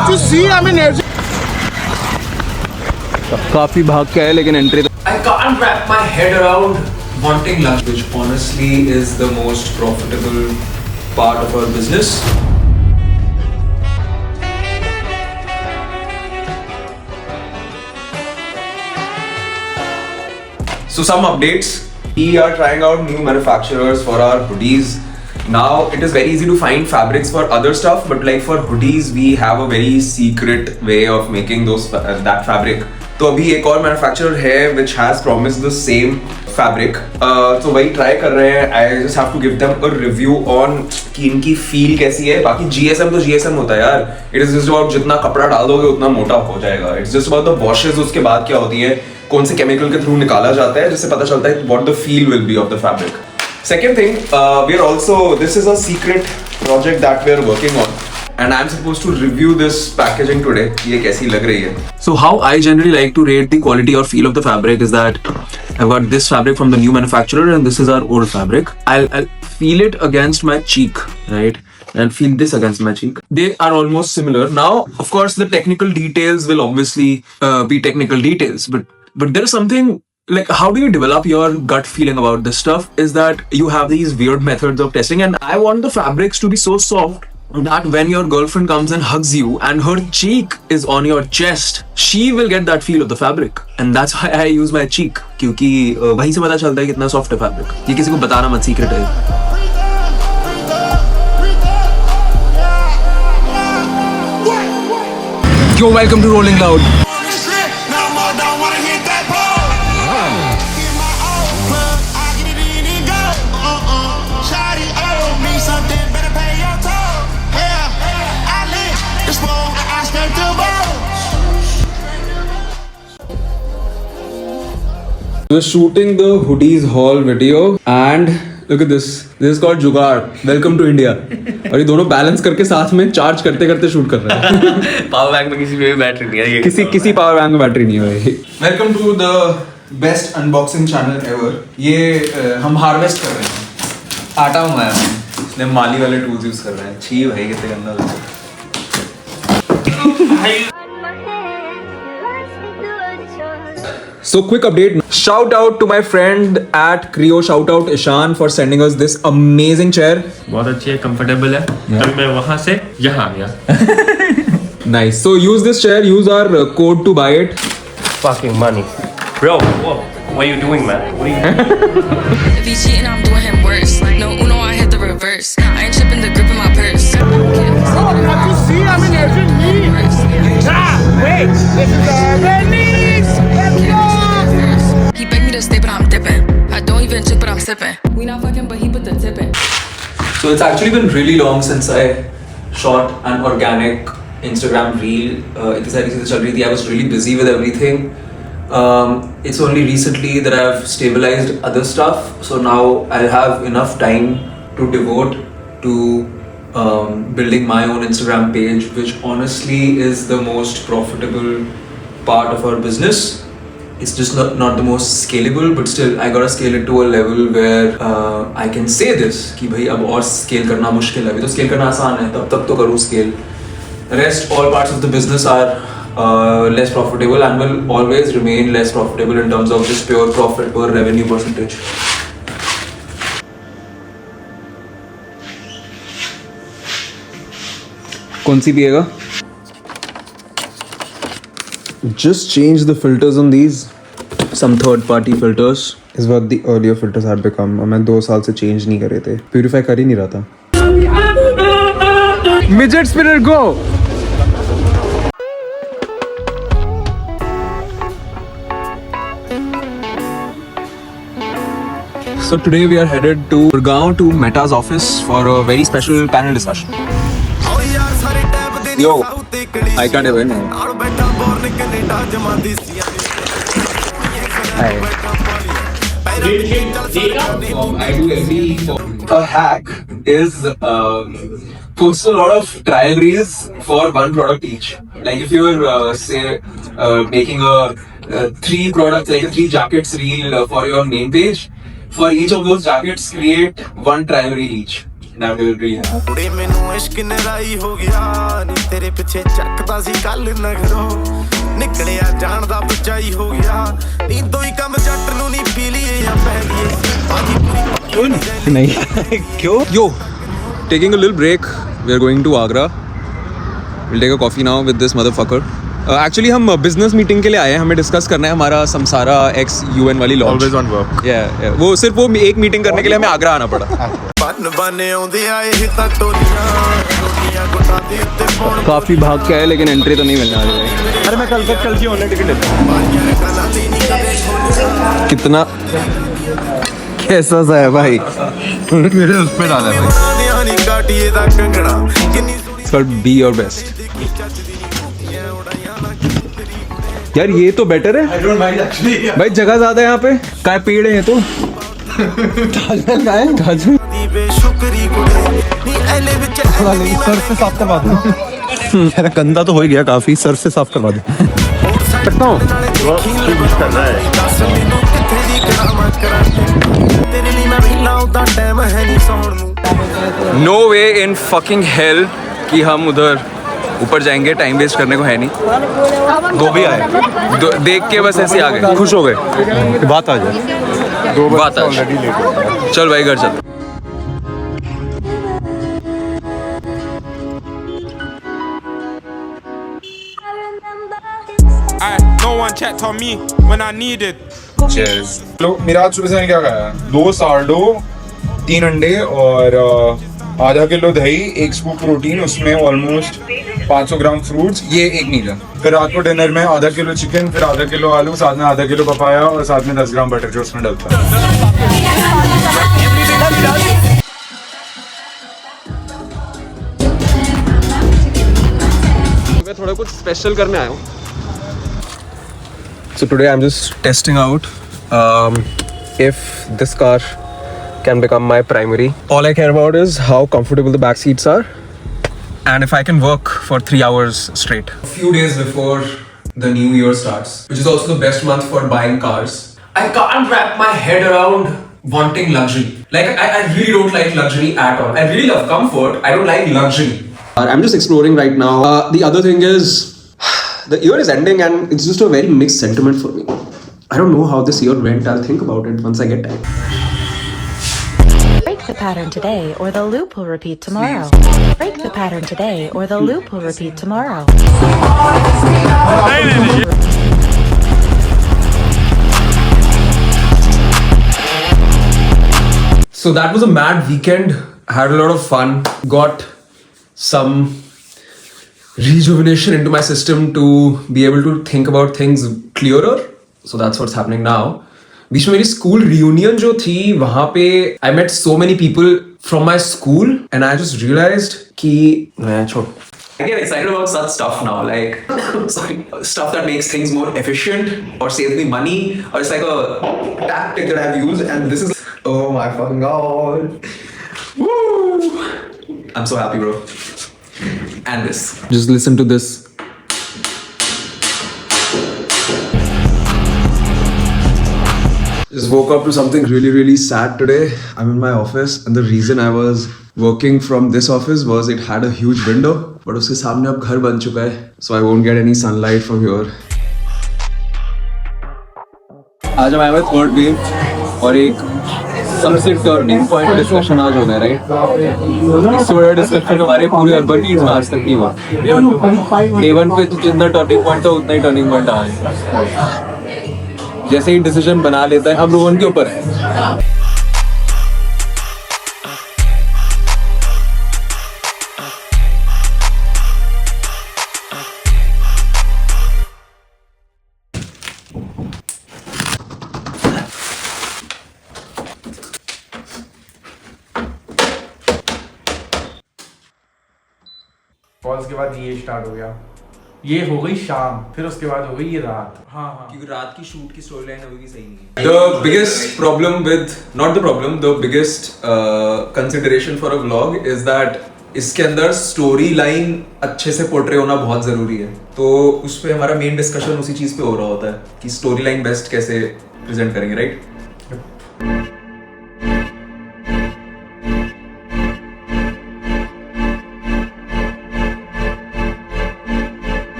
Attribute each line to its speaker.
Speaker 1: Can't you see? I'm in energy.
Speaker 2: काफी भाग के आए लेकिन entry
Speaker 3: I can't wrap my head around wanting lunch, which honestly is the most profitable part of our business. So some updates. We are trying out new manufacturers for our hoodies. Now it is very easy to find fabrics for other stuff, but like for hoodies, we have a very secret way of making that fabric. तो अभी एक और manufacturer है which has promised the same fabric. तो वही try कर रहे हैं. I just have to give them a review on कि इनकी फील कैसी है. बाकी GSM तो GSM होता है यार. It is just about जितना कपड़ा डाल दोगे उतना मोटा हो जाएगा. It's just about the washes. उसके बाद क्या होती है, कौन से केमिकल के थ्रू निकाला जाता है, जिससे पता चलता है what the feel will be of the fabric. Second thing, this is a secret project that we are working on. And I'm supposed to review this packaging today. ये कैसी लग रही है? So how I generally like to rate the quality or feel of the fabric is that I've got this fabric from the new manufacturer and this is our old fabric. I'll feel it against my cheek, right? And feel this against my cheek. They are almost similar. Now, of course, the technical details will obviously be technical details, but there is something like how do you develop your gut feeling about this stuff? Is that you have these weird methods of testing, and I want the fabrics to be so soft that when your girlfriend comes and hugs you and her cheek is on your chest, she will get that feel of the fabric, and that's why I use my cheek, क्योंकि वहीं से पता चलता है कितना soft है fabric. ये किसी को बताना मत, सीक्रेट है. Yo, welcome to Rolling Loud. We're shooting the hoodies haul video and look at this. This is called Jugaad. Welcome to India. और ये दोनों बैलेंस करके साथ में चार्ज करते करते शूट कर रहे हैं.
Speaker 4: पावर बैंक में किसी में भी बैटरी नहीं है.
Speaker 3: किसी पावर बैंक में बैटरी नहीं है भाई. Welcome to the best unboxing channel ever. ये हम हार्वेस्ट कर रहे हैं. आटा मंगाया हमने. इसलिए माली वाले टूल्स यूज कर रहे हैं. छी भाई कितने गंदा लग रहा है. So quick update. Shout out to my friend at Creo. Shout out Ishan for sending us this amazing chair.
Speaker 4: बहुत अच्छी है, कंफर्टेबल है. तब मैं वहाँ से यहाँ आ गया.
Speaker 3: Nice. So use this chair. Use our code to buy it.
Speaker 4: Fucking money, bro. Whoa. What are you doing, man? What are you doing?
Speaker 5: If he's cheating, I'm doing him worse. No Uno, I hit the reverse. I ain't chipping the grip in my purse.
Speaker 1: Can't you see? I'm in energy. Wait. This is Venice. Let's go.
Speaker 5: He begged me to stay, but I'm dipping. I don't even chip, but I'm sipping. We not fucking, but he put the tip in.
Speaker 3: So it's actually been really long since I shot an organic Instagram reel. इतनी सारी चीजें चल रही थी. I was really busy with everything. It's only recently that I've stabilized other stuff. So now I'll have enough time to devote to building my own Instagram page, which honestly is the most profitable part of our business. It's just not the most scalable, but still I gotta scale it to a level where I can say this कि भाई अब और scale करना मुश्किल है. अभी तो scale करना आसान है, तब तो करूँ scale. Rest all parts of the business are less profitable and will always remain less profitable in terms of just pure profit per revenue percentage. कौन सी पिएगा? Just change the filters on these. Some third-party filters is what the earlier filters had become. और मैं 2 साल से change नहीं कर रहे थे. Purify कर ही नहीं रहा था. Midget spinner go. So today we are headed to Gurgaon to Meta's office for a very special panel discussion. Yo, I can't even. Hi. I do every. A hack is post a lot of trial reels for one product each. Like if you're making a 3 products, like a 3 jackets reel for your main page, for each of those jackets create 1 trial reel each. That will really help.
Speaker 6: ਤੇਰੇ ਪਿੱਛੇ ਚੱਕਦਾ ਸੀ ਕੱਲ ਨਗਰੋਂ ਨਿਕਲਿਆ ਜਾਣ ਦਾ ਬਚਾਈ ਹੋ ਗਿਆ ਨੀਂਦੋਂ ਹੀ ਕੰਮ ਜੱਟ ਨੂੰ ਨਹੀਂ ਪੀ ਲਈਏ ਜਾਂ ਪੈ ਗਈਏ
Speaker 2: नहीं क्यों
Speaker 3: Yo, taking a little break. We are going to Agra. We'll take a coffee now with this motherfucker. Actually हम बिजनेस मीटिंग के लिए आए हैं. हमें डिस्कस करना है हमारा समसारा एक्स यूएन वाली launch.
Speaker 2: Always on work.
Speaker 3: Yeah. वो सिर्फ वो एक मीटिंग करने के लिए हमें आगरा आना पड़ा.
Speaker 6: बन बन आउंदे आए हिता टोलियां गुटा दे उत्ते पौड़
Speaker 2: काफी भाग के आए लेकिन एंट्री तो नहीं मिलने वाली है.
Speaker 4: अरे मैं कल की ऑनलाइन टिकट लेता हूँ.
Speaker 6: बारियां काला दी नहीं कदे छोड़ियां
Speaker 2: कितना कैसा सा है भाई. मेरे उस पे डाला है भाई.
Speaker 6: बनादियां नहीं काटिए दा कंगना किन्नी सोहनी
Speaker 2: But be your best.
Speaker 6: देखी चचदी नहीं उड़ाइयां ना तेरी
Speaker 2: यार ये तो बेटर है.
Speaker 4: I don't mind actually.
Speaker 2: भाई जगह ज्यादा है यहाँ पे. काय पेड़ है तो ताजमहल का है. ताजमहल
Speaker 6: दी बेशुक्री कुड़े नी एले विच
Speaker 7: सर से साफ करवा दो. मेरा गंदा तो हो ही गया काफी. सर से साफ करवा दो.
Speaker 2: सकता हूँ.
Speaker 4: करना है.
Speaker 6: दस मैनू किथे दी करामा कराटे तेरे लिए मैं भी लाउदा टाइम है नहीं सौण नू
Speaker 3: No way in fucking hell कि हम उधर ऊपर जाएंगे. टाइम वेस्ट करने को है नहीं.
Speaker 2: दो भी आए.
Speaker 3: देख के बस ऐसे आ गए.
Speaker 2: खुश हो गए. बात आ जाए.
Speaker 3: बात आज. चल भाई घर चल.
Speaker 8: No one checked on me when I needed.
Speaker 9: लो मेरा आज सुबह से मैंने क्या खाया 2 सार्डो 3 अंडे और आधा किलो दही 1 स्कूप प्रोटीन उसमें ऑलमोस्ट 500 ग्राम फ्रूट्स ये एक मील है. फिर रात को डिनर में आधा किलो चिकन फिर आधा किलो आलू साथ में आधा किलो पपाया और साथ में 10 ग्राम बटर जो उसमें डलता है.
Speaker 3: मैं थोड़ा कुछ स्पेशल करने आया हूँ. So today I'm just testing out if this car can become my primary. All I care about is how comfortable the back seats are and if I can work for 3 hours straight. A few days before the new year starts, which is also the best month for buying cars, I can't wrap my head around wanting luxury. Like I really don't like luxury at all. I really love comfort. I don't like luxury. I'm just exploring right now. The other thing is the year is ending and it's just a very mixed sentiment for me. I don't know how this year went. I'll think about it once I get time.
Speaker 10: Break the pattern today or the loop will repeat tomorrow. Break the pattern today or the loop will repeat tomorrow.
Speaker 3: So that was a mad weekend. I had a lot of fun. Got some rejuvenation into my system to be able to think about things clearer. So that's what's happening now. बीच में मेरी school reunion जो थी वहां पे I met so many people from my school and I just realized कि छोड़. I get excited about such stuff now, like sorry, stuff that makes things more efficient or saves me money, or it's like a tactic that I've used and this is oh my fucking god. Woo! I'm so happy, bro. And this. Just listen to this. Just woke up to something really, really sad today. I'm in my office and the reason I was working from this office was it had a huge window. But उसके सामने अब घर बन चुका है. So I won't get any sunlight from here. आज हम आए हुए थर्ड वेव और एक सबसे टर्निंग पॉइंट डिस्कशन आज होना है, राइट? इससे बड़ा डिस्कशन हमारे पूरे अर्बन नीड्स में आज तक नहीं हुआ. डे 1 पे जितना टर्निंग पॉइंट था उतना ही टर्निंग पॉइंट आज है. जैसे ही डिसीजन बना लेता है अब रोहन के ऊपर है.
Speaker 1: और उसके बाद ये स्टार्ट हो गया. ये हो गई शाम, फिर उसके बाद हो गई ये रात. हाँ
Speaker 3: क्योंकि रात की शूट की स्टोरी लाइन होगी सही नहीं. The biggest problem with not the problem, the biggest consideration for a vlog is that इसके अंदर स्टोरी लाइन अच्छे से पोर्ट्रे होना बहुत जरूरी है. तो उस पे हमारा मेन डिस्कशन उसी चीज पे हो रहा होता है कि स्टोरी लाइन बेस्ट कैसे प्रेजेंट करेंगे, राइट?